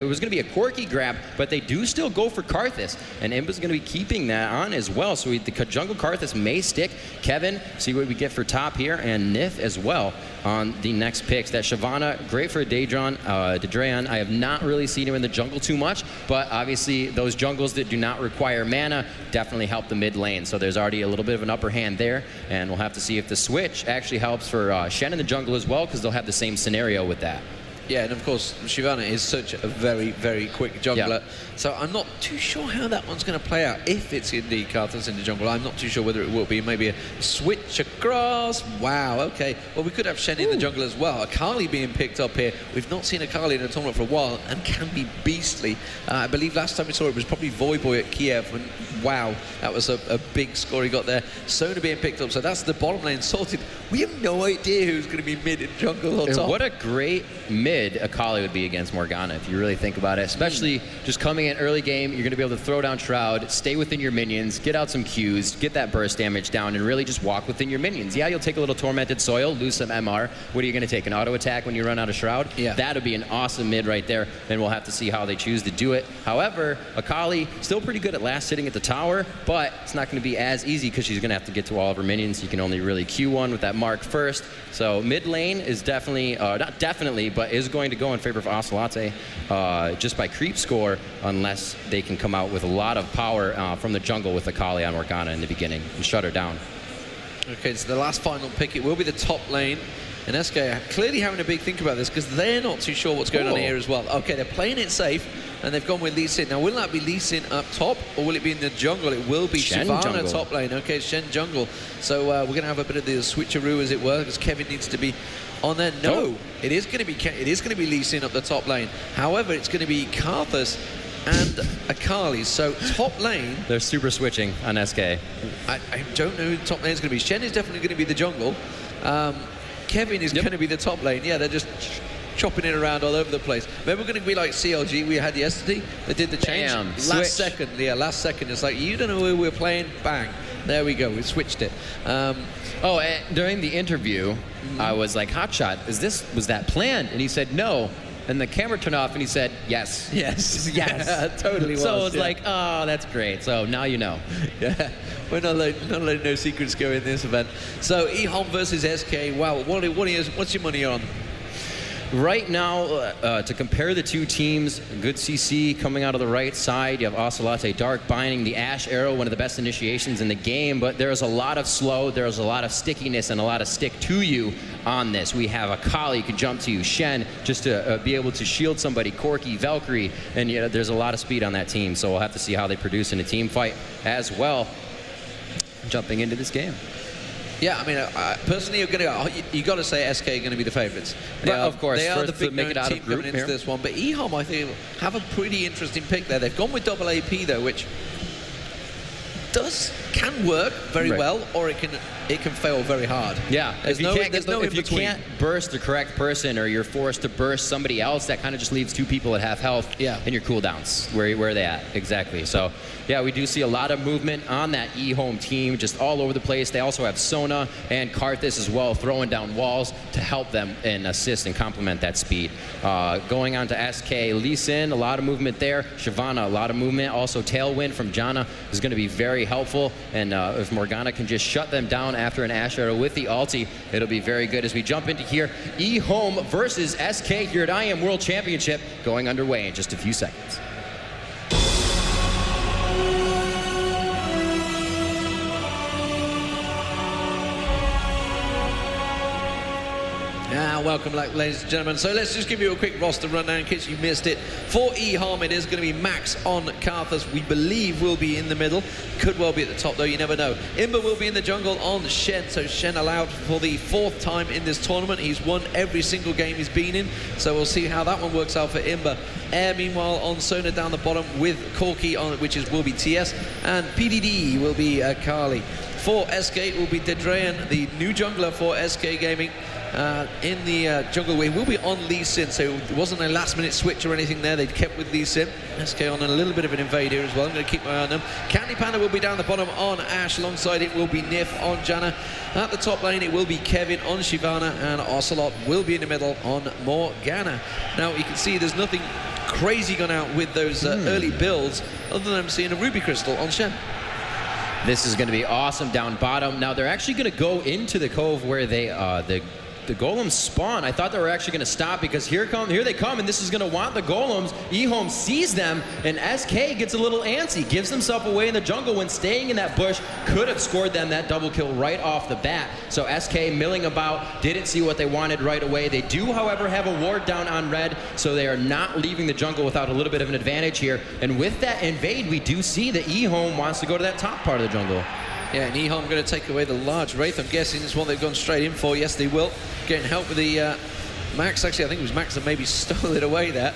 It was going to be a Corki grab, but they do still go for Karthus, and Imba's going to be keeping that on as well. So the jungle Karthus may stick. Kevin, see what we get for top here, and Nith as well on the next picks. That Shyvana, great for Daedron. I have not really seen him in the jungle too much, but obviously those jungles that do not require mana definitely help the mid lane. So there's already a little bit of an upper hand there, and we'll have to see if the switch actually helps for Shen in the jungle as well, because they'll have the same scenario with that. Yeah, and of course, Shyvana is such a very, very quick jungler. Yeah. So I'm not too sure how that one's going to play out. If it's indeed Karthus in the jungle, I'm not too sure whether it will be maybe a switch across. Wow, okay. Well, we could have Shen in the jungle as well. Akalli being picked up here. We've not seen Akalli in a tournament for a while and can be beastly. I believe last time we saw it was probably Voyboy at Kiev. And wow, that was a big score he got there. Sona being picked up. So that's the bottom lane sorted. We have no idea who's going to be mid in jungle or top. What a great mid Akalli would be against Morgana, if you really think about it. Especially just coming in early game, you're going to be able to throw down Shroud, stay within your minions, get out some Qs, get that burst damage down, and really just walk within your minions. Yeah, you'll take a little Tormented Soil, lose some MR. What are you going to take, an auto attack when you run out of Shroud? Yeah. That would be an awesome mid right there, and we'll have to see how they choose to do it. However, Akalli, still pretty good at last hitting at the tower, but it's not going to be as easy because she's going to have to get to all of her minions. You can only really Q one with that mark first. So mid lane is definitely, not definitely, but is going to go in favor of Ocelot just by creep score, unless they can come out with a lot of power from the jungle with Akalli on Morgana in the beginning and shut her down. Okay, so the last final pick, it will be the top lane. And SK are clearly having a big think about this because they're not too sure what's going on here as well. Okay, they're playing it safe, and they've gone with Lee Sin. Now, will that be Lee Sin up top, or will it be in the jungle? It will be Shyvana top lane. Okay, Shen jungle. So we're going to have a bit of the switcheroo, as it were, because Kevin needs to be on there. No, it is going to be Lee Sin up the top lane. However, it's going to be Karthus and Akalli. So top lane, they're super switching on SK. I don't know who the top lane is going to be. Shen is definitely going to be the jungle. Kevin is going to be the top lane. Yeah, they're just chopping it around all over the place. Maybe we're going to be like CLG we had yesterday. They did the change last second. Yeah, last second. It's like, you don't know who we're playing. Bang. There we go. We switched it. During the interview, I was like, Hotshot, was that planned? And he said, no. And the camera turned off, and he said, yes. Yes. Yes. Yeah, totally was. So it's like, oh, that's great. So now you know. Yeah. We're not letting no secrets go in this event. So Ehome versus SK. Wow. What's your money on? Right now, to compare the two teams, good CC coming out of the right side. You have Ocelot Dark binding the Ashe arrow, one of the best initiations in the game, but there's a lot of slow, there's a lot of stickiness, and a lot of stick to you on this. We have Akalli can jump to you, Shen just to be able to shield somebody, Corki, Valkyrie, and there's a lot of speed on that team, so we'll have to see how they produce in a team fight as well, jumping into this game. Yeah, I mean, personally, you got to say SK are going to be the favourites. Of course, they are the big make it out team of group coming into this one. But Ehome, I think, have a pretty interesting pick there. They've gone with double AP though, which can work very well, or it can fail very hard. Yeah, if you can't burst the correct person, or you're forced to burst somebody else, that kind of just leaves two people at half health. Yeah. And your cooldowns. Where are they at? Exactly. So yeah, we do see a lot of movement on that Ehome team, just all over the place. They also have Sona and Karthus as well, throwing down walls to help them and assist and complement that speed. Going on to SK, Lee Sin, a lot of movement there. Shyvana, a lot of movement. Also Tailwind from Janna is going to be very helpful. And if Morgana can just shut them down after an Ashe arrow with the ulti, it'll be very good. As we jump into here, Ehome versus SK here at IEM World Championship, going underway in just a few seconds. Welcome back, ladies and gentlemen. So let's just give you a quick roster rundown in case you missed it. For Ehome, it is going to be Max on Karthus. We believe will be in the middle. Could well be at the top, though. You never know. Imba will be in the jungle on Shen. So Shen allowed for the 4th time in this tournament. He's won every single game he's been in. So we'll see how that one works out for Imba. Air, meanwhile, on Sona down the bottom with Corki, which will be TS. And PDD will be Akalli. For SK, it will be Daedron, the new jungler for SK Gaming. In the jungle, it will be on Lee Sin, so it wasn't a last-minute switch or anything there. They'd kept with Lee Sin. SK on a little bit of an invade here as well. I'm going to keep my eye on them. Candy Panda will be down the bottom on Ashe. Alongside it will be Nif on Janna. At the top lane, it will be Kevin on Shyvana, and Ocelot will be in the middle on Morgana. Now, you can see there's nothing crazy gone out with those early builds, other than I'm seeing a Ruby Crystal on Shen. This is going to be awesome down bottom. Now they're actually going to go into the cove where they the golems spawn. I thought they were actually going to stop because here they come, and this is going to want the golems. Ehome sees them, and SK gets a little antsy, gives himself away in the jungle when staying in that bush. Could have scored them that double kill right off the bat. So SK milling about, didn't see what they wanted right away. They do, however, have a ward down on red, so they are not leaving the jungle without a little bit of an advantage here. And with that invade, we do see that Ehome wants to go to that top part of the jungle. Yeah, and Ehome going to take away the large Wraith. I'm guessing it's one they've gone straight in for. Yes, they will. Getting help with the Max. Actually, I think it was Max that maybe stole it away there.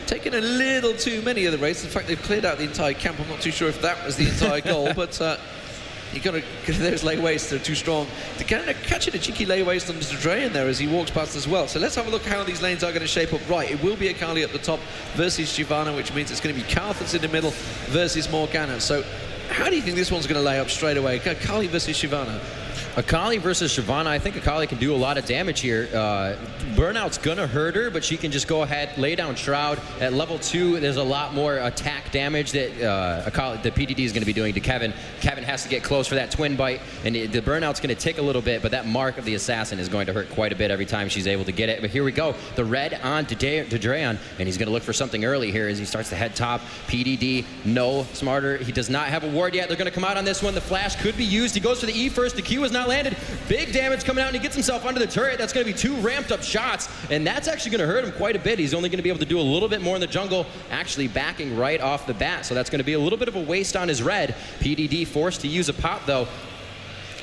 Taking a little too many of the Wraiths. In fact, they've cleared out the entire camp. I'm not too sure if that was the entire goal, but you got to get those lay wastes. They're too strong. They're kind of catching a cheeky lay waste on Mr. Dre in there as he walks past as well. So let's have a look how these lanes are going to shape up. Right, it will be Akalli at the top versus Shyvana, which means it's going to be Karthus in the middle versus Morgana. So how do you think this one's going to lay up straight away? Akalli versus Shyvana. Akalli versus Shyvana, I think Akalli can do a lot of damage here. Burnout's gonna hurt her, but she can just go ahead, lay down Shroud. At level 2, there's a lot more attack damage that the PDD is gonna be doing to Kevin. Kevin has to get close for that twin bite, and the Burnout's gonna tick a little bit, but that mark of the assassin is going to hurt quite a bit every time she's able to get it. But here we go, the red on Dreon, and he's gonna look for something early here as he starts to head top. PDD, no smarter. He does not have a ward yet. They're gonna come out on this one. The flash could be used. He goes for the E first. The Q is not landed. Big damage coming out, and he gets himself under the turret. That's going to be 2 ramped up shots, and that's actually going to hurt him quite a bit. He's only going to be able to do a little bit more in the jungle, actually backing right off the bat. So that's going to be a little bit of a waste on his red. PDD forced to use a pot, though.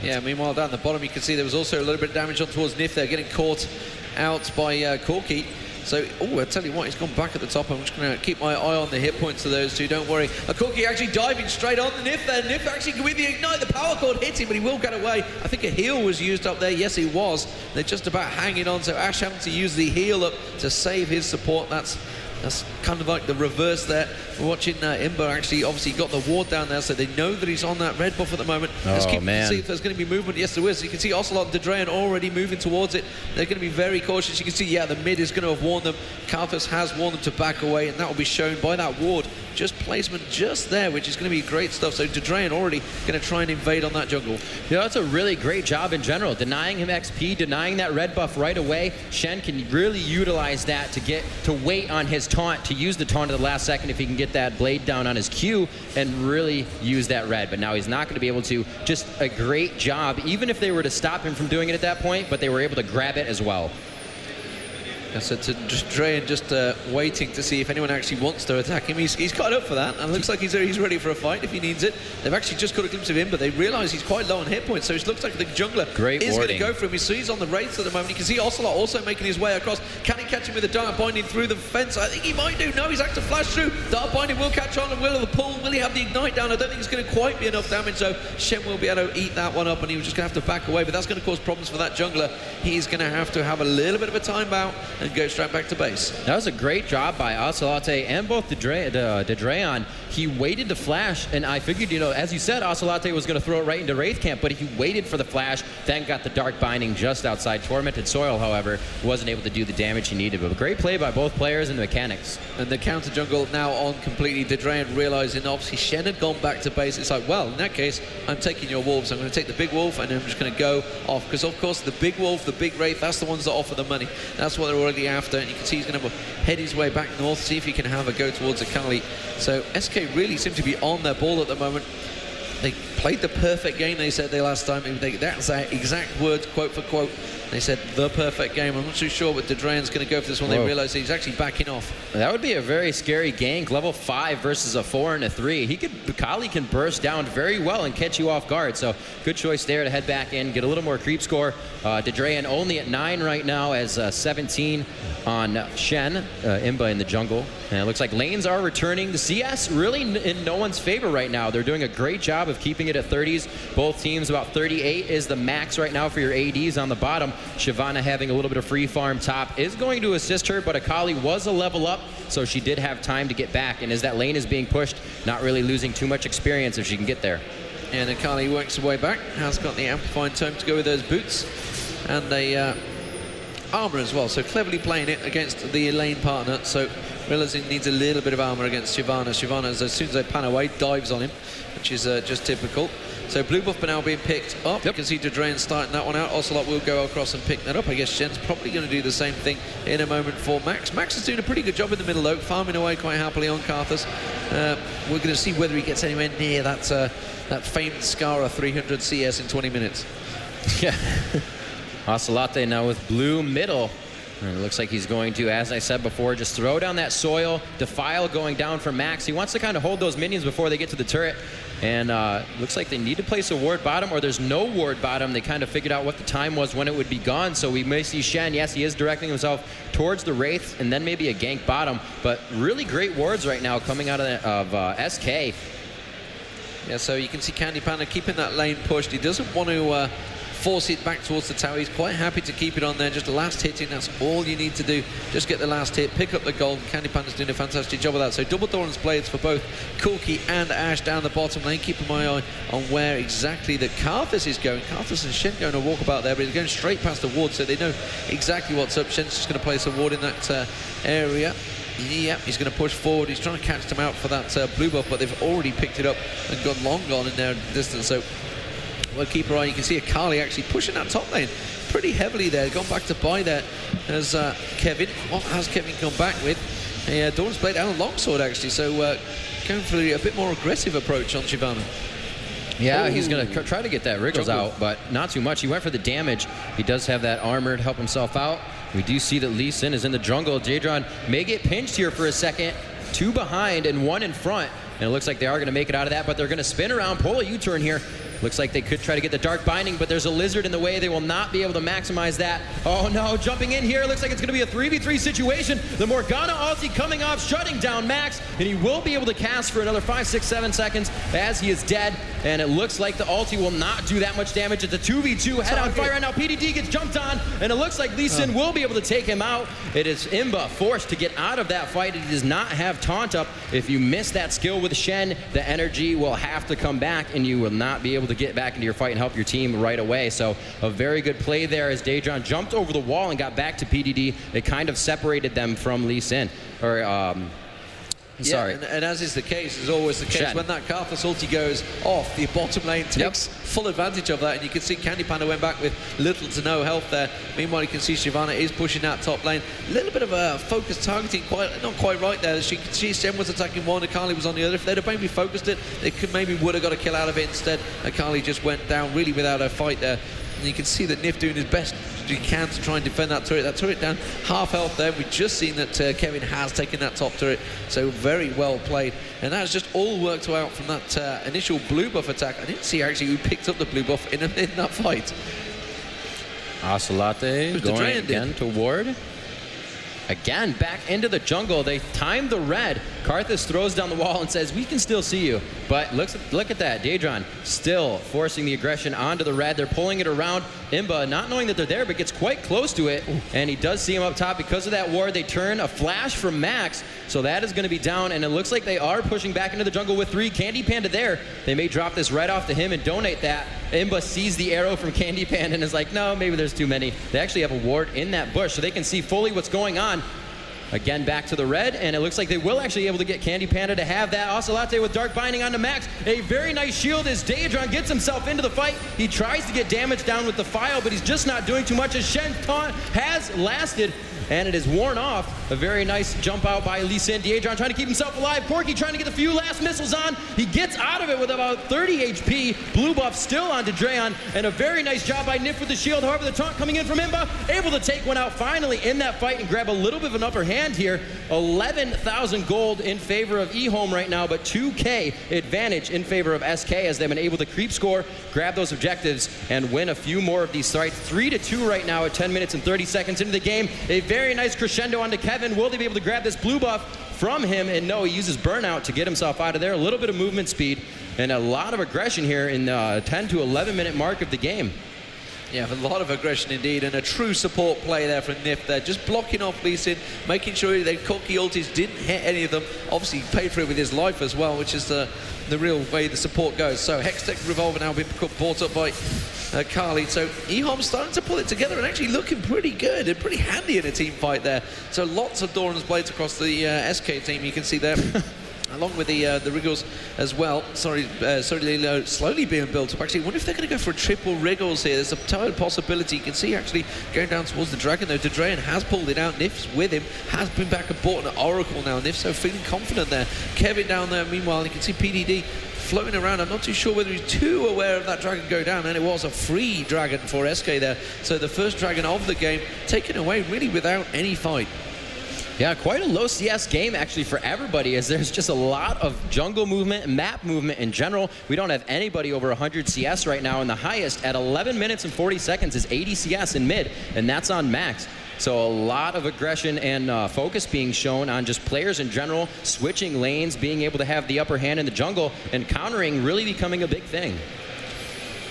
Yeah, meanwhile, down the bottom, you can see there was also a little bit of damage on towards Nif there, getting caught out by Corki. So, I tell you what, he's gone back at the top. I'm just going to keep my eye on the hit points of those two. Don't worry. Corki actually diving straight on the Nif there. Nif actually with the ignite. The power cord hits him, but he will get away. I think a heal was used up there. Yes, it was. They're just about hanging on. So Ashe having to use the heal up to save his support. That's kind of like the reverse there. We're watching Imber actually obviously got the ward down there, so they know that he's on that red buff at the moment. Let's keep to see if there's going to be movement. Yes, there is. You can see Ocelot and Dreon already moving towards it. They're going to be very cautious. You can see, yeah, the mid is going to have warned them. Karthus has warned them to back away, and that will be shown by that ward. Just placement just there, which is going to be great stuff. So Dreon already going to try and invade on that jungle. You know, that's a really great job in general. Denying him XP, denying that red buff right away. Shen can really utilize that to wait on his taunt, to use the taunt at the last second if he can get that blade down on his Q and really use that red. But now he's not going to be able to. Just a great job, even if they were to stop him from doing it at that point, but they were able to grab it as well. So to Dreon just waiting to see if anyone actually wants to attack him. He's got up for that, and looks like he's ready for a fight if he needs it. They've actually just got a glimpse of him, but they realise he's quite low on hit points, so it looks like the jungler is going to go for him. He's on the Wraiths at the moment. You can see Ocelot also making his way across. Can he catch him with a dart binding through the fence? I think he might do. No, he's active flash through. Dart binding will catch on, and will the pull? Will he have the ignite down? I don't think it's going to quite be enough damage, so Shen will be able to eat that one up, and he was just going to have to back away, but that's going to cause problems for that jungler. He's going to have a little bit of a timeout and go straight back to base. That was a great job by Ocelot and both Dreon. He waited to flash, and I figured, you know, as you said, Ocelot was going to throw it right into Wraith camp, but he waited for the flash, then got the dark binding just outside Tormented Soil, however, wasn't able to do the damage he needed. But a great play by both players and the mechanics. And the counter jungle now on completely. Dreon realizing obviously Shen had gone back to base. It's like, well, in that case, I'm taking your wolves. I'm going to take the big wolf, and I'm just going to go off. Because, of course, the big wolf, the big Wraith, that's the ones that offer the money. That's what they're already after. And you can see he's going to head his way back north, see if he can have a go towards Akalli. So SK really seem to be on their ball at the moment. They played the perfect game, they said last time. That's their exact words, quote for quote. They said the perfect game. I'm not too sure what Dreon's going to go for this one. They realize he's actually backing off. That would be a very scary gank. Level 5 versus a 4 and a 3. Akalli can burst down very well and catch you off guard. So good choice there to head back in, get a little more creep score. Dreon only at 9 right now as 17 on Shen, Imba in the jungle. And it looks like lanes are returning. The CS really in no one's favor right now. They're doing a great job of keeping it at 30s. Both teams, about 38 is the max right now for your ADs on the bottom. Shyvana having a little bit of free farm top is going to assist her, but Akalli was a level up, so she did have time to get back. And as that lane is being pushed, not really losing too much experience if she can get there. And Akalli works her way back, has got the amplifying tome to go with those boots. And they armor as well, so cleverly playing it against the lane partner. So realizing he needs a little bit of armor against Shyvana. Shyvana, as soon as they pan away, dives on him, which is just typical. So blue buff now being picked up. You can see Drain starting that one out. Ocelot will go across and pick that up. I guess Shen's probably going to do the same thing in a moment for Max. Max is doing a pretty good job in the middle though, farming away quite happily on Karthus. We're going to see whether he gets anywhere near that famed Skara 300 CS in 20 minutes. Yeah. Ocelot now with blue middle. And it looks like he's going to, as I said before, just throw down that soil, defile going down for Max. He wants to kind of hold those minions before they get to the turret. And looks like they need to place a ward bottom, or there's no ward bottom. They kind of figured out what the time was when it would be gone. So we may see Shen. Yes, he is directing himself towards the Wraith, and then maybe a gank bottom. But really great wards right now coming out of SK. Yeah, so you can see Candy Panda keeping that lane pushed. He doesn't want to force it back towards the tower. He's quite happy to keep it on there, just last hitting. That's all you need to do. Just get the last hit, pick up the gold. Candy Panda's doing a fantastic job of that. So double Thorns blades for both Corki and Ashe down the bottom lane. Keeping my eye on where exactly the Karthus is going. Karthus and Shen going to walk about there, but he's going straight past the ward, so they know exactly what's up. Shen's just going to place a ward in that area. Yeah, he's going to push forward. He's trying to catch them out for that blue buff, but they've already picked it up and gone long gone in their distance. So we'll keep our eye. You can see Akalli actually pushing that top lane pretty heavily there. Gone back to buy there as Kevin. What has Kevin come back with? A Dawn's Blade and a longsword actually. So going for a bit more aggressive approach on Shyvana. Yeah, he's going to try to get that Wriggles out, but not too much. He went for the damage. He does have that armor to help himself out. We do see that Lee Sin is in the jungle. Jadron may get pinched here for a second. 2 behind and 1 in front. And it looks like they are going to make it out of that, but they're going to spin around, pull a U-turn here. Looks like they could try to get the Dark Binding, but there's a Lizard in the way. They will not be able to maximize that. Oh no, jumping in here. Looks like it's going to be a 3v3 situation. The Morgana ulti coming off, shutting down Max, and he will be able to cast for another 5, 6, 7 seconds as he is dead. And it looks like the ulti will not do that much damage. It's a 2v2, head on fire right now. PDD gets jumped on, and it looks like Lee Sin will be able to take him out. It is Imba forced to get out of that fight. He does not have taunt up. If you miss that skill with Shen, the energy will have to come back, and you will not be able to get back into your fight and help your team right away. So a very good play there as Daedron jumped over the wall and got back to PDD. It kind of separated them from Lee Sin. Sorry. And as is the case, is always the case, Shen. when that Karthus ulti goes off, the bottom lane takes full advantage of that, and you can see Candy Panda went back with little to no health there. Meanwhile, you can see Shyvana is pushing that top lane. A little bit of a focused targeting, not quite right there. As you can see, Shen was attacking one, Akalli was on the other. If they'd have maybe focused it, they would have got a kill out of it. Instead, Akalli just went down really without a fight there. And you can see that Nif doing his best he can to try and defend that turret. That turret down half health there. We've just seen that Kevin has taken that top turret, so very well played. And that has just all worked out from that initial blue buff attack. I didn't see actually who picked up the blue buff in that fight. Ocelot going again to ward. Again, back into the jungle. They timed the red. Karthus throws down the wall and says, we can still see you. But look at that. Daedron still forcing the aggression onto the red. They're pulling it around. Imba, not knowing that they're there, but gets quite close to it. And he does see him up top. Because of that ward, they turn a flash from Max. So that is going to be down. And it looks like they are pushing back into the jungle with 3. Candy Panda there. They may drop this right off to him and donate that. Imba sees the arrow from Candy Panda and is like, no, maybe there's too many. They actually have a ward in that bush, so they can see fully what's going on. Again, back to the red, and it looks like they will actually be able to get Candy Panda to have that. Ocelot with Dark Binding onto Max. A very nice shield as Daedron gets himself into the fight. He tries to get damage down with the file, but he's just not doing too much as Shen's taunt has lasted. And it is worn off. A very nice jump out by Lee Sin. Daedron trying to keep himself alive. Corki trying to get the few last missiles on. He gets out of it with about 30 HP. Blue buff still onto Drayon. And a very nice job by Nif with the shield. However, the taunt coming in from Imba. Able to take one out finally in that fight and grab a little bit of an upper hand here. 11,000 gold in favor of Ehome right now, but 2K advantage in favor of SK as they've been able to creep score, grab those objectives, and win a few more of these fights. 3-2 right now at 10 minutes and 30 seconds into the game. A very nice crescendo onto Kevin. Will they be able to grab this blue buff from him? And no, he uses burnout to get himself out of there. A little bit of movement speed and a lot of aggression here in the 10 to 11 minute mark of the game. Yeah, a lot of aggression indeed, and a true support play there from Nif there, just blocking off Lee Sin, making sure that Corki ultis didn't hit any of them. Obviously paid for it with his life as well, which is the real way the support goes. So Hextech Revolver now being brought up by Akalli. So Ehome's starting to pull it together and actually looking pretty good and pretty handy in a team fight there. So lots of Doran's blades across the SK team, you can see there. Along with the Wriggles as well. Slowly being built up. Actually, I wonder if they're going to go for a triple Wriggles here. There's a total possibility. You can see actually going down towards the Dragon, though. Drayan has pulled it out. Nif's with him. Has been back and bought an Oracle now. Nif so feeling confident there. Kevin down there, meanwhile, you can see PDD floating around. I'm not too sure whether he's too aware of that Dragon go down, and it was a free Dragon for SK there. So the first Dragon of the game taken away really without any fight. Yeah, quite a low CS game actually for everybody, as there's just a lot of jungle movement and map movement in general. We don't have anybody over 100 CS right now, and the highest at 11 minutes and 40 seconds is 80 CS in mid, and that's on max. So a lot of aggression and focus being shown on just players in general, switching lanes, being able to have the upper hand in the jungle, and countering really becoming a big thing.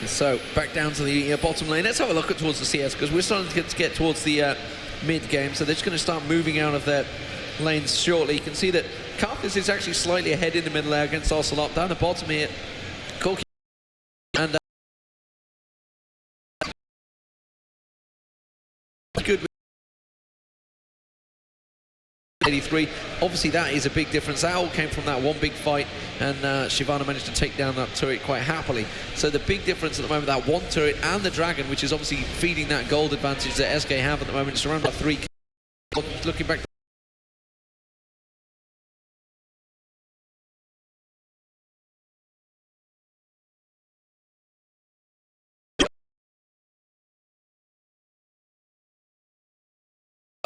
So back down to the bottom lane. Let's have a look at towards the CS, because we're starting to get towards the mid-game, so they're just going to start moving out of their lanes shortly. You can see that Karthus is actually slightly ahead in the middle there against Ocelot. Down the bottom here, Corki and good with 83. Obviously that is a big difference. That all came from that one big fight, and Shyvana managed to take down that turret quite happily. So the big difference at the moment, that one turret and the Dragon, which is obviously feeding that gold advantage that SK have at the moment. It's around about 3. Looking back,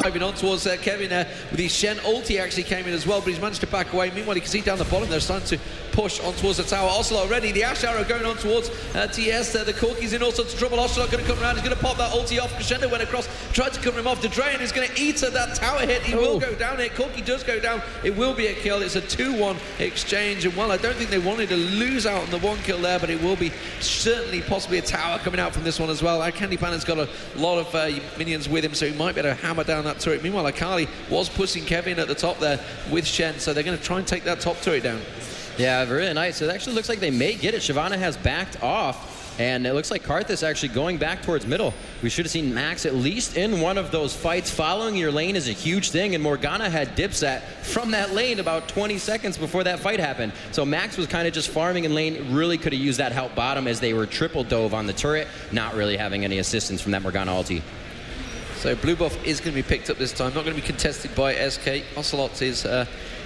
moving on towards Kevin with his Shen ulti actually came in as well, but he's managed to back away. Meanwhile, you can see down the bottom they're starting to push on towards the tower. Ocelot already, the Ashe arrow going on towards TS. The Corki's in all sorts of trouble. Ocelot going to come around, he's going to pop that ulti off. Crescendo went across, tried to cover him off. Drayan is going to eat that tower hit. He will go down here. Corki does go down. It will be a kill. It's a 2-1 exchange, and well, I don't think they wanted to lose out on the one kill there, but it will be certainly possibly a tower coming out from this one as well. Candy Panda's got a lot of minions with him, so he might be able to hammer down that turret. Meanwhile, Akalli was pushing Kevin at the top there with Shen, so they're going to try and take that top turret down. Yeah, really nice. So it actually looks like they may get it. Shyvana has backed off, and it looks like Karthus actually going back towards middle. We should have seen Max at least in one of those fights. Following your lane is a huge thing, and Morgana had dipset from that lane about 20 seconds before that fight happened. So Max was kind of just farming in lane, really could have used that help bottom as they were triple dove on the turret, not really having any assistance from that Morgana ulti. So blue buff is going to be picked up this time, not going to be contested by SK. Ocelot is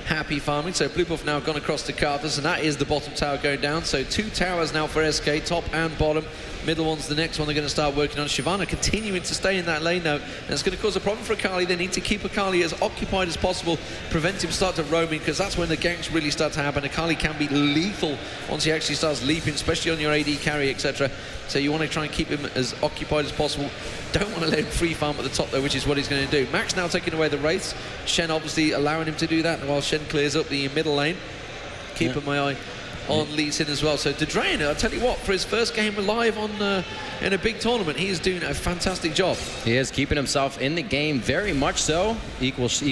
happy farming, so blue buff now gone across to Karthus, and that is the bottom tower going down. So 2 towers now for SK, top and bottom. Middle one's the next one they're going to start working on. Shyvana continuing to stay in that lane now, and it's going to cause a problem for Akalli. They need to keep Akalli as occupied as possible, prevent him start to roaming, because that's when the ganks really start to happen. Akalli can be lethal once he actually starts leaping, especially on your AD carry, etc. So you want to try and keep him as occupied as possible. Don't want to let him free farm at the top though, which is what he's going to do. Max now taking away the Wraiths. Shen obviously allowing him to do that, while Shen clears up the middle lane. Keeping my eye on Lee Sin as well. So Drayan, I'll tell you what, for his first game live on in a big tournament, he is doing a fantastic job. He is keeping himself in the game very much so. Equals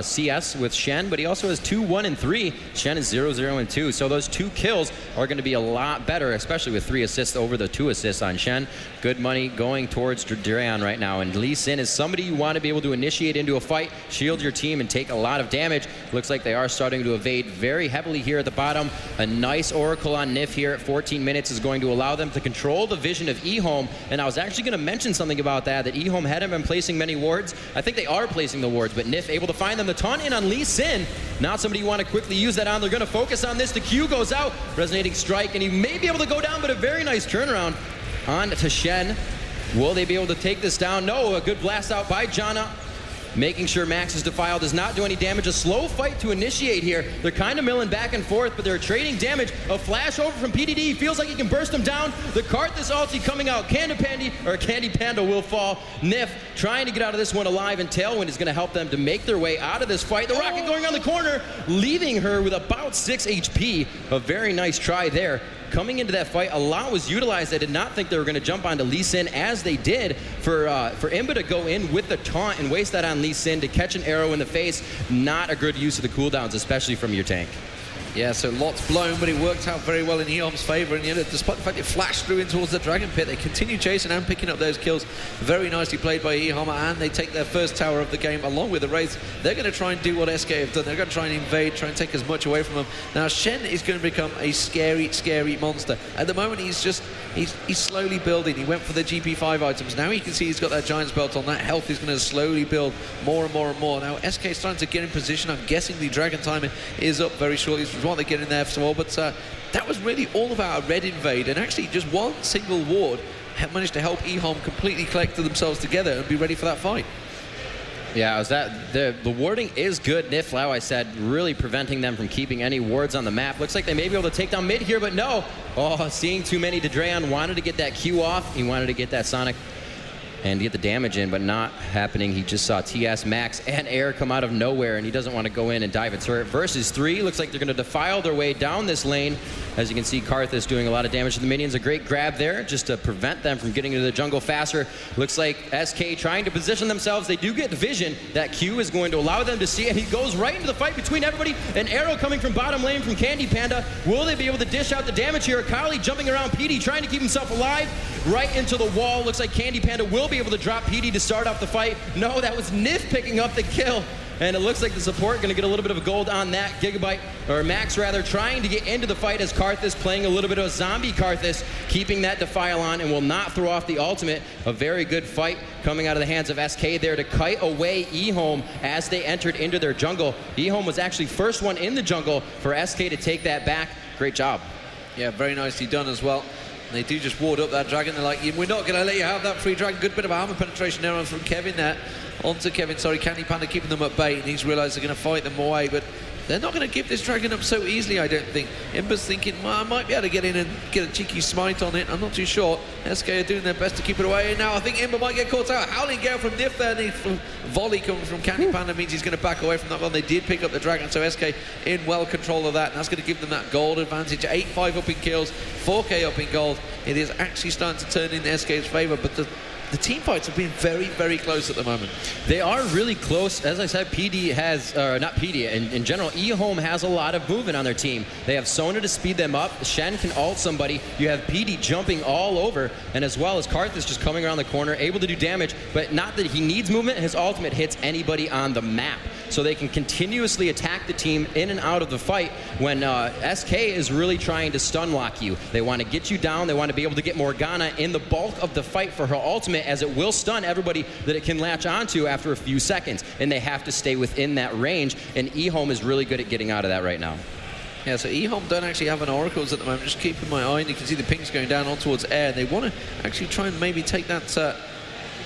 CS with Shen, but he also has 2, 1, and 3. Shen is 0, 0, and 2. So those 2 kills are going to be a lot better, especially with 3 assists over the 2 assists on Shen. Good money going towards Drayan right now. And Lee Sin is somebody you want to be able to initiate into a fight, shield your team, and take a lot of damage. Looks like they are starting to evade very heavily here at the bottom. A nice Oracle on Nif here at 14 minutes is going to allow them to control the vision of Ehome. And I was actually going to mention something about that Ehome hadn't been placing many wards. I think they are placing the wards, but Nif able to find them. The taunt in on Lee Sin. Not somebody you want to quickly use that on. They're going to focus on this. The Q goes out. Resonating strike, and he may be able to go down, but a very nice turnaround on to Shen. Will they be able to take this down? No, a good blast out by Janna. Making sure Max's Defile does not do any damage. A slow fight to initiate here. They're kind of milling back and forth, but they're trading damage. A flash over from PDD. Feels like he can burst them down. The Karthus ulti coming out. Candy Panda will fall. Nif trying to get out of this one alive, and Tailwind is going to help them to make their way out of this fight. The rocket going around the corner, leaving her with about 6 HP. A very nice try there. Coming into that fight, a lot was utilized. I did not think they were going to jump onto Lee Sin as they did. For Imba to go in with the taunt and waste that on Lee Sin to catch an arrow in the face, not a good use of the cooldowns, especially from your tank. Yeah, so lots blown, but it worked out very well in Ehome's favor. And despite the fact it flashed through in towards the Dragon Pit, they continue chasing and picking up those kills. Very nicely played by Ehome, and they take their first tower of the game along with the Ryze. They're going to try and do what SK have done. They're going to try and invade, try and take as much away from them. Now, Shen is going to become a scary, scary monster. At the moment, he's slowly building. He went for the GP5 items. Now you can see he's got that Giant's Belt on. That health is going to slowly build more and more and more. Now, SK is starting to get in position. I'm guessing the Dragon timer is up very shortly. What they're getting there for all, but that was really all about a red invade, and actually just one single ward managed to help Ehome completely collect themselves together and be ready for that fight. Yeah, the warding is good. Niflau, I said, really preventing them from keeping any wards on the map. Looks like they may be able to take down mid here, but no. Oh, seeing too many. Dreon wanted to get that Q off. He wanted to get that Sonic and get the damage in, but not happening. He just saw TS, Max, and Air come out of nowhere, and he doesn't want to go in and dive a turret. Versus 3, looks like they're going to defile their way down this lane. As you can see, Karthus doing a lot of damage to the minions. A great grab there, just to prevent them from getting into the jungle faster. Looks like SK trying to position themselves. They do get vision. That Q is going to allow them to see, and he goes right into the fight between everybody. An arrow coming from bottom lane from Candy Panda. Will they be able to dish out the damage here? Akalli jumping around PD, trying to keep himself alive. Right into the wall. Looks like Candy Panda will be able to drop PD to start off the fight. No, that was Nif picking up the kill. And it looks like the support going to get a little bit of a gold on that. Gigabyte, or Max rather, trying to get into the fight as Karthus playing a little bit of a zombie Karthus, keeping that defile on and will not throw off the ultimate. A very good fight coming out of the hands of SK there to kite away Ehome as they entered into their jungle. Ehome was actually first one in the jungle for SK to take that back. Great job. Yeah, very nicely done as well. They do just ward up that dragon. They're like, we're not going to let you have that free dragon. Good bit of armor penetration there from Kevin there. Onto Kevin, sorry, Candy Panda keeping them at bay, and he's realised they're going to fight them away, but they're not going to give this dragon up so easily, I don't think. Imber's thinking, well, I might be able to get in and get a cheeky smite on it. I'm not too sure. SK are doing their best to keep it away, and now I think Imber might get caught out. Howling Gale from Nif there, and volley coming from Candy Panda means he's going to back away from that one. They did pick up the dragon, so SK in well control of that, and that's going to give them that gold advantage. 8-5 up in kills, 4K up in gold. It is actually starting to turn in SK's favour, but the team fights have been very, very close at the moment. They are really close. As I said, PD has, not PD, in general, Ehome has a lot of movement on their team. They have Sona to speed them up. Shen can ult somebody. You have PD jumping all over, and as well as Karthus just coming around the corner, able to do damage, but not that he needs movement. His ultimate hits anybody on the map. So they can continuously attack the team in and out of the fight when SK is really trying to stun lock you. They want to get you down. They want to be able to get Morgana in the bulk of the fight for her ultimate, as it will stun everybody that it can latch onto after a few seconds. And they have to stay within that range, and Ehome is really good at getting out of that right now. Yeah, so Ehome don't actually have an Oracles at the moment. Just keeping my eye, and you can see the pings going down on towards air. They want to actually try and maybe take that...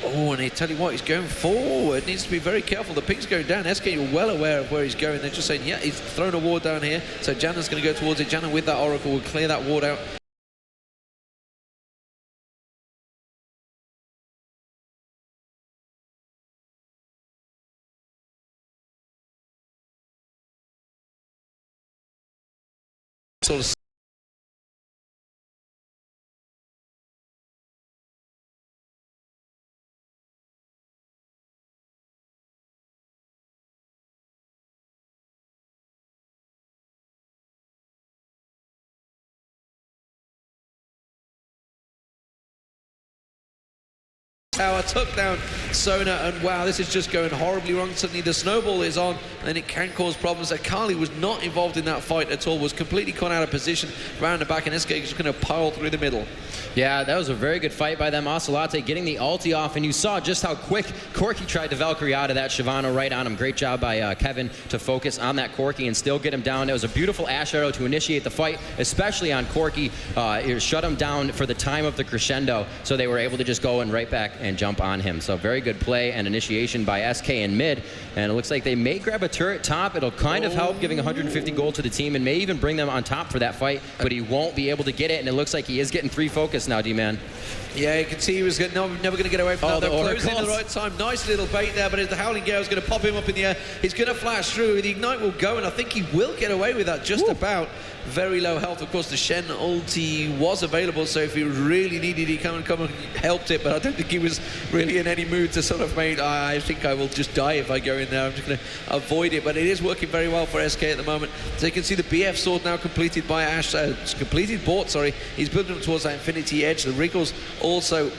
Oh, and I tell you what, he's going forward. Needs to be very careful. The ping's going down. SK are well aware of where he's going. They're just saying, yeah, he's thrown a ward down here. So Janna's going to go towards it. Janna with that Oracle will clear that ward out. Sort of tower, took down Sona, and wow, this is just going horribly wrong. Suddenly the snowball is on, and it can cause problems. Akalli was not involved in that fight at all, was completely caught out of position around the back, and SK is just going to pile through the middle. Yeah, that was a very good fight by them. Ocelate getting the ulti off, and you saw just how quick Corki tried to Valkyrie out of that Shyvana right on him. Great job by Kevin to focus on that Corki and still get him down. It was a beautiful Ashe arrow to initiate the fight, especially on Corki. It shut him down for the time of the crescendo, so they were able to just go and right back and jump on him. So very good play and initiation by SK in mid, and it looks like they may grab a turret top. It'll kind of help, giving 150 gold to the team, and may even bring them on top for that fight, but he won't be able to get it, and it looks like he is getting 3 focus now, D-Man. Yeah, you can see he was never going to get away from that. They're closing at the right time. Nice little bait there, but as the Howling Gale is going to pop him up in the air, he's going to flash through. The Ignite will go, and I think he will get away with that just about. Very low health. Of course, the Shen ulti was available, so if he really needed, he come and helped it, but I don't think he was really in any mood to sort of make, I think I will just die if I go in there. I'm just going to avoid it, but it is working very well for SK at the moment. So you can see the BF sword now completed by Ashe, bought, sorry. He's building up towards that Infinity Edge. The Wriggles also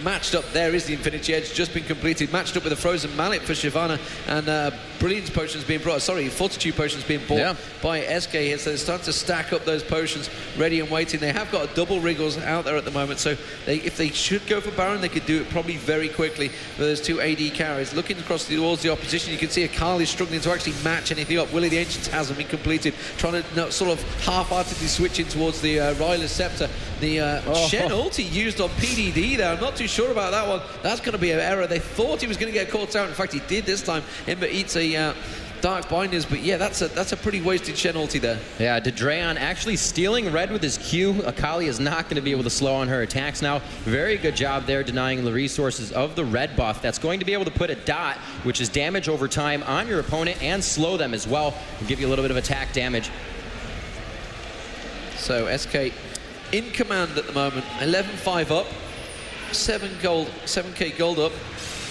matched up. There is the Infinity Edge, just been completed, matched up with a Frozen Mallet for Shyvana, and Brilliance Potions being brought, sorry, Fortitude Potions being bought by SK here, so they're starting to stack up those potions ready and waiting. They have got a double Wriggles out there at the moment, so if they should go for Baron, they could do it probably very quickly with those two AD carries. Looking across towards the opposition, you can see Akalli struggling to actually match anything up. Willie the Ancient hasn't been completed, trying to sort of half-heartedly switching towards the Ryze Scepter. The Shen ulti used on PDD there. I'm not too sure about that one. That's going to be an error. They thought he was going to get caught out. In fact, he did this time. Imba eats a Dark Binders, but yeah, that's a pretty wasted Shen ulti there. Yeah, Dreon actually stealing red with his Q. Akalli is not going to be able to slow on her attacks now. Very good job there denying the resources of the red buff. That's going to be able to put a dot, which is damage over time, on your opponent and slow them as well, and give you a little bit of attack damage. So SK in command at the moment, 11-5 up, 7k gold up,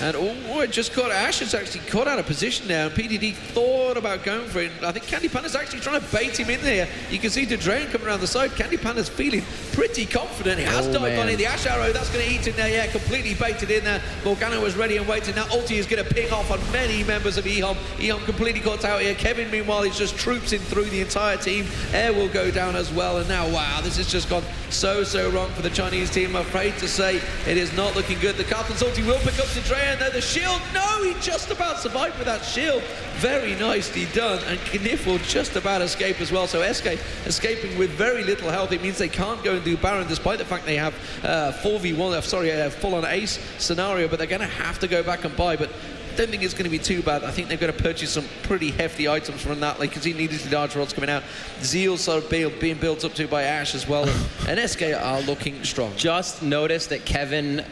and it just caught Ashe. It's actually caught out of position now, and PDD thought about going for it. I think Candy Panda's actually trying to bait him in there. You can see Drain coming around the side. Candy Panda's feeling pretty confident. He has dived on it. The Ashe arrow, that's going to eat in there. Yeah, completely baited in there. Morgana was ready and waiting. Now ulti is going to ping off on many members of Ehome. Ehome completely caught out here. Kevin, meanwhile, is just troopsing through the entire team. Air will go down as well, and now, wow, this has just gone so wrong for the Chinese team. I'm afraid to say it is not looking good. The Karthus ulti will pick up the Drain, though. The shield, no, he just about survived with that shield. Very nicely done, and Knif will just about escape as well. So SK escaping with very little health. It means they can't go and do Baron, despite the fact they have 4v1, sorry, full-on ace scenario, but they're going to have to go back and buy. But I don't think it's going to be too bad. I think they're going to purchase some pretty hefty items from that. Like, you can see needlessly large rods coming out. Zeal sort of being built up to by Ashe as well. And SK are looking strong. Just noticed that Kevin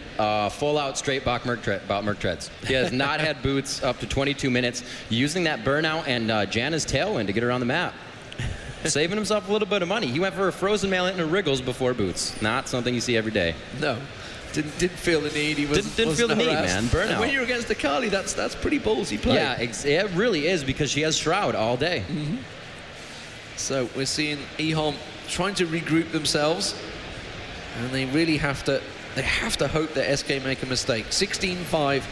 full out straight bot Merc Treads. He has not had boots up to 22 minutes, using that burnout and Janna's Tailwind to get around the map. Saving himself a little bit of money. He went for a Frozen Mallet and a Wriggles before boots. Not something you see every day. No. Didn't feel the need. He didn't feel the need, man. Burnout. And when you're against Akalli, that's pretty ballsy play. Yeah, it really is, because she has Shroud all day. So we're seeing Ehome trying to regroup themselves, and they really have to hope that SK make a mistake. 16-5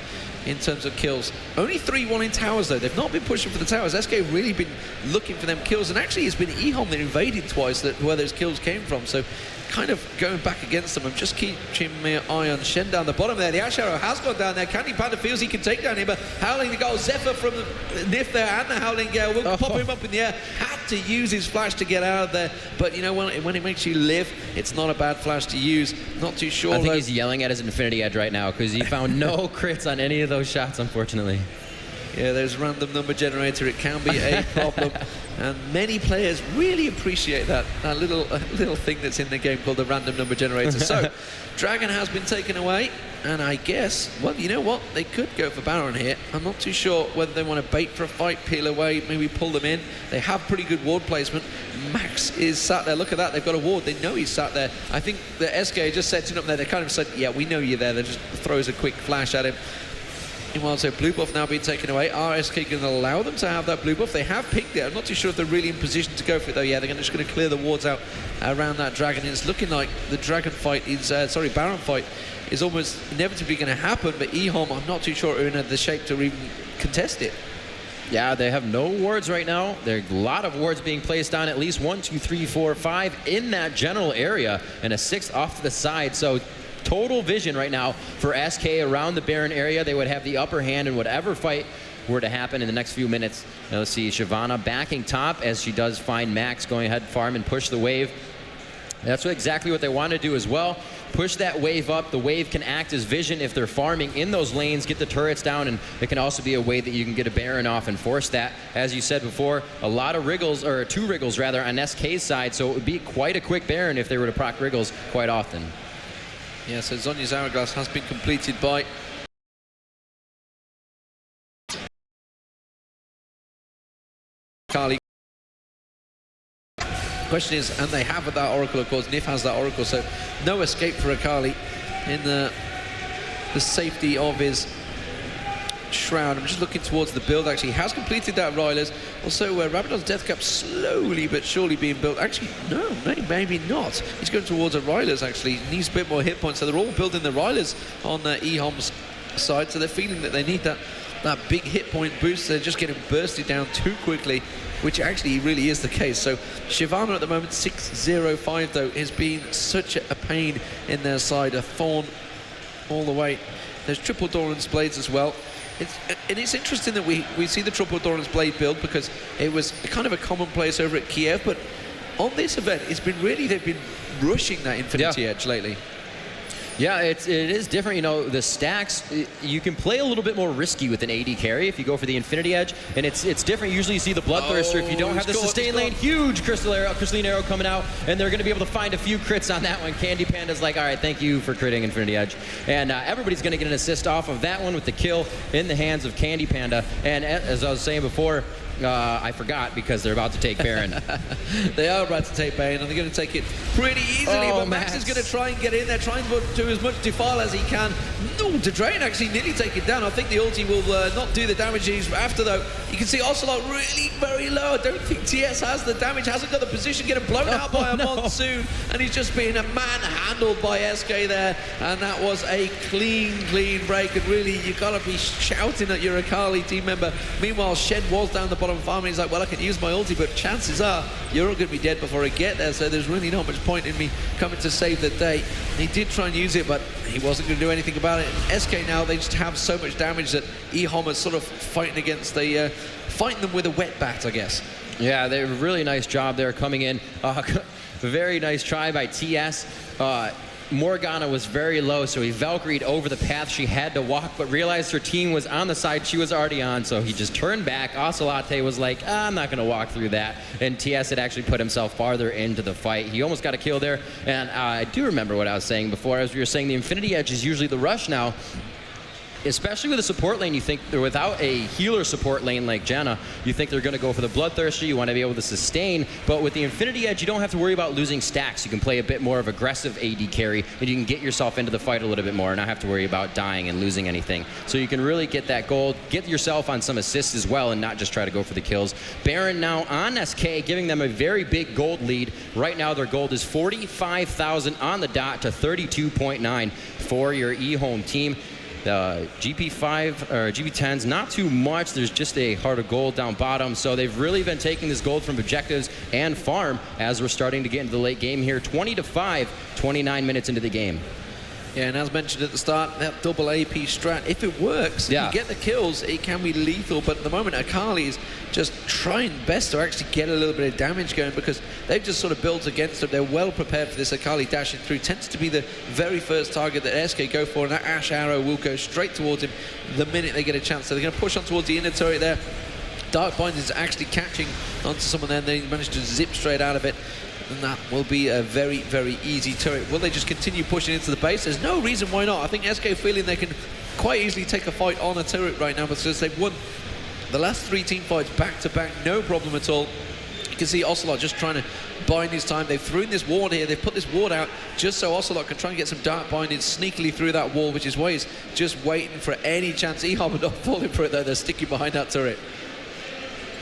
in terms of kills. Only 3-1 in towers, though. They've not been pushing for the towers. SK have really been looking for them kills, and actually it's been Ehome that invaded twice where those kills came from. So kind of going back against them. I'm just keeping my eye on Shen down the bottom there. The Ashe arrow has gone down there. Candy Panda feels he can take down him, but Howling the goal. Zephyr from the Nif there, and the Howling Gale will pop him up in the air. Had to use his flash to get out of there, but you know, when it makes you live, it's not a bad flash to use. Not too sure. I think he's yelling at his Infinity Edge right now, because he found no crits on any of those shots, unfortunately. Yeah, there's random number generator. It can be a problem, and many players really appreciate that little thing that's in the game called the random number generator. So, Dragon has been taken away, and I guess, well, you know what? They could go for Baron here. I'm not too sure whether they want to bait for a fight, peel away, maybe pull them in. They have pretty good ward placement. Max is sat there. Look at that. They've got a ward. They know he's sat there. I think the SK just setting up there. They kind of said, yeah, we know you're there. They just throws a quick flash at him. Meanwhile, so blue buff now being taken away. Are SK going to allow them to have that blue buff? They have picked it. I'm not too sure if they're really in position to go for it, though. Yeah, they're just going to clear the wards out around that dragon. And it's looking like the dragon fight is, Baron fight is almost inevitably going to happen. But Ehome, I'm not too sure are in the shape to even contest it. Yeah, they have no wards right now. There are a lot of wards being placed on, at least 1, 2, 3, 4, 5 in that general area, and a 6th off to the side. So total vision right now for SK around the Baron area. They would have the upper hand in whatever fight were to happen in the next few minutes. Now let's see, Shyvana backing top as she does find Max going ahead farm and push the wave. That's exactly what they want to do as well. Push that wave up. The wave can act as vision if they're farming in those lanes, get the turrets down, and it can also be a way that you can get a Baron off and force that. As you said before, a lot of Wriggles, or 2 Wriggles rather, on SK's side, so it would be quite a quick Baron if they were to proc Wriggles quite often. Yeah, so Zhonya's Hourglass has been completed by Akalli. Question is, and they have that Oracle, of course. Nif has that Oracle, so no escape for Akalli in the the safety of his shroud. I'm just looking towards the build. Actually, he has completed that Ryle's. Also, Rabadon's Death Cap slowly but surely being built. Actually, no, maybe not. He's going towards a Ryle's, actually. He needs a bit more hit points, so they're all building the Ryle's on Ehome's side, so they're feeling that they need that big hit point boost. They're just getting bursted down too quickly, which actually really is the case. So Shyvana at the moment, 6-0-5 though, has been such a pain in their side, a thorn all the way. There's triple Doran's Blades as well. It's interesting that we see the triple Doran's Blade build, because it was kind of a commonplace over at Kiev, but on this event, it's been really, they've been rushing that Infinity Edge lately. Yeah, it is different. You know, the stacks, you can play a little bit more risky with an AD carry if you go for the Infinity Edge, and it's different. Usually you see the Bloodthirster if you don't have the sustain lane. Huge Crystalline Arrow coming out, and they're going to be able to find a few crits on that one. Candy Panda's like, all right, thank you for critting Infinity Edge. And everybody's going to get an assist off of that one with the kill in the hands of Candy Panda. And as I was saying before, I forgot, because they're about to take Baron. They are about to take Baron, and they're going to take it pretty easily. But Max is going to try and get in there, trying to do as much defile as he can. No, Drain actually nearly take it down. I think the ulti will not do the damage he's after, though. You can see Ocelot really very low. I don't think TS has the damage, hasn't got the position, getting blown out by a Monsoon, and he's just being manhandled by SK there. And that was a clean break, and really, you got to be shouting at your Akalli team member. Meanwhile, Shen was down the bottom farming. He's like, well, I can use my ulti, but chances are you're all going to be dead before I get there, so there's really not much point in me coming to save the day. And he did try and use it, but he wasn't going to do anything about it. And SK now, they just have so much damage that Ehome is sort of fighting against fighting them with a wet bat, I guess. Yeah, they have a really nice job there coming in. Very nice try by TS. Morgana was very low, so he Valkyried over the path she had to walk, but realized her team was on the side she was already on, so he just turned back. Ocelot was like, I'm not going to walk through that, and TS had actually put himself farther into the fight. He almost got a kill there, and I do remember what I was saying before, as we were saying the Infinity Edge is usually the rush now. Especially with a support lane, you think without a healer support lane like Janna, you think they're going to go for the Bloodthirster. You want to be able to sustain, but with the Infinity Edge, you don't have to worry about losing stacks. You can play a bit more of aggressive AD carry, and you can get yourself into the fight a little bit more and not have to worry about dying and losing anything. So you can really get that gold, get yourself on some assists as well, and not just try to go for the kills. Baron now on SK, giving them a very big gold lead. Right now, their gold is 45,000 on the dot to 32.9 for your Ehome team. GP5 or GP10's not too much. There's just a heart of gold down bottom, so they've really been taking this gold from objectives and farm as we're starting to get into the late game here. 20-5, 29 minutes into the game. Yeah, and as mentioned at the start, that double AP strat, if it works, you get the kills, it can be lethal. But at the moment, Akalli is just trying best to actually get a little bit of damage going, because they've just sort of built against them. They're well prepared for this. Akalli dashing through tends to be the very first target that SK go for, and that Ashe arrow will go straight towards him the minute they get a chance. So they're going to push on towards the inner turret there. Dark Bind is actually catching onto someone there, and they managed to zip straight out of it. And that will be a very, very easy turret. Will they just continue pushing into the base? There's no reason why not. I think SK feeling they can quite easily take a fight on a turret right now, because they've won the last 3 team fights back to back, no problem at all. You can see Ocelot just trying to bind his time. They've thrown this ward here. They've put this ward out just so Ocelot can try and get some dark binding sneakily through that wall, which is why he's just waiting for any chance. Ehome are not falling for it, though. They're sticking behind that turret.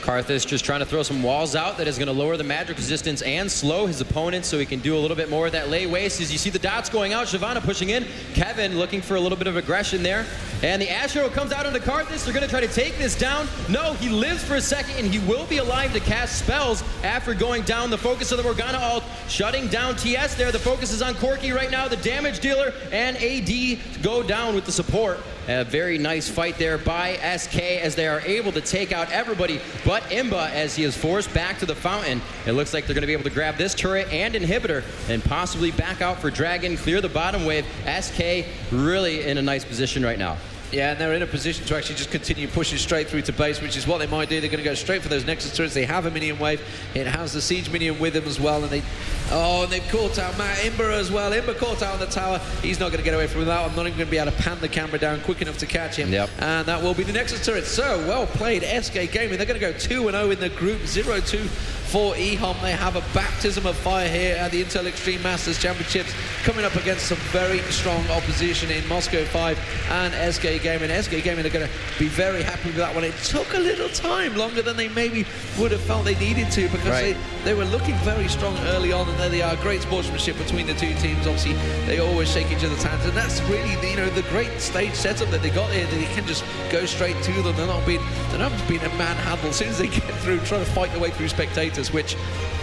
Karthus just trying to throw some walls out that is going to lower the magic resistance and slow his opponent, so he can do a little bit more of that lay waste. As you see the dots going out, Shyvana pushing in, Kevin looking for a little bit of aggression there, and the Ashe arrow comes out onto Karthus. They're going to try to take this down. No, he lives for a second, and he will be alive to cast spells after going down. The focus of the Morgana ult, shutting down TS there. The focus is on Corki right now, the damage dealer, and AD go down with the support. A very nice fight there by SK as they are able to take out everybody but Imba as he is forced back to the fountain. It looks like they're going to be able to grab this turret and inhibitor and possibly back out for Dragon, clear the bottom wave. SK really in a nice position right now. Yeah, and they're in a position to actually just continue pushing straight through to base, which is what they might do. They're going to go straight for those Nexus turrets. They have a minion wave. It has the Siege minion with them as well. And they've caught out Imba as well. Imba caught out on the tower. He's not going to get away from that. I'm not even going to be able to pan the camera down quick enough to catch him. Yep. And that will be the Nexus turret. So, well played, SK Gaming. They're going to go 2-0 in the group, 0-2 for Ehome. They have a baptism of fire here at the Intel Extreme Masters Championships, coming up against some very strong opposition in Moscow 5 and SK Gaming. SK Gaming are going to be very happy with that one. It took a little time, longer than they maybe would have felt they needed to, because they were looking very strong early on, and there they are. Great sportsmanship between the two teams. Obviously, they always shake each other's hands, and that's really the great stage setup that they got here. That they can just go straight to them. They're not being a manhandled as soon as they get through, trying to fight their way through spectators. Which,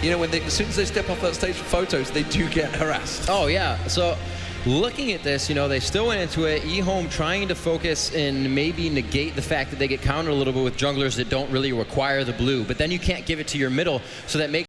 as soon as they step off that stage for photos, they do get harassed. Oh yeah. So, looking at this, they still went into it. Ehome trying to focus and maybe negate the fact that they get countered a little bit with junglers that don't really require the blue. But then you can't give it to your middle, so that makes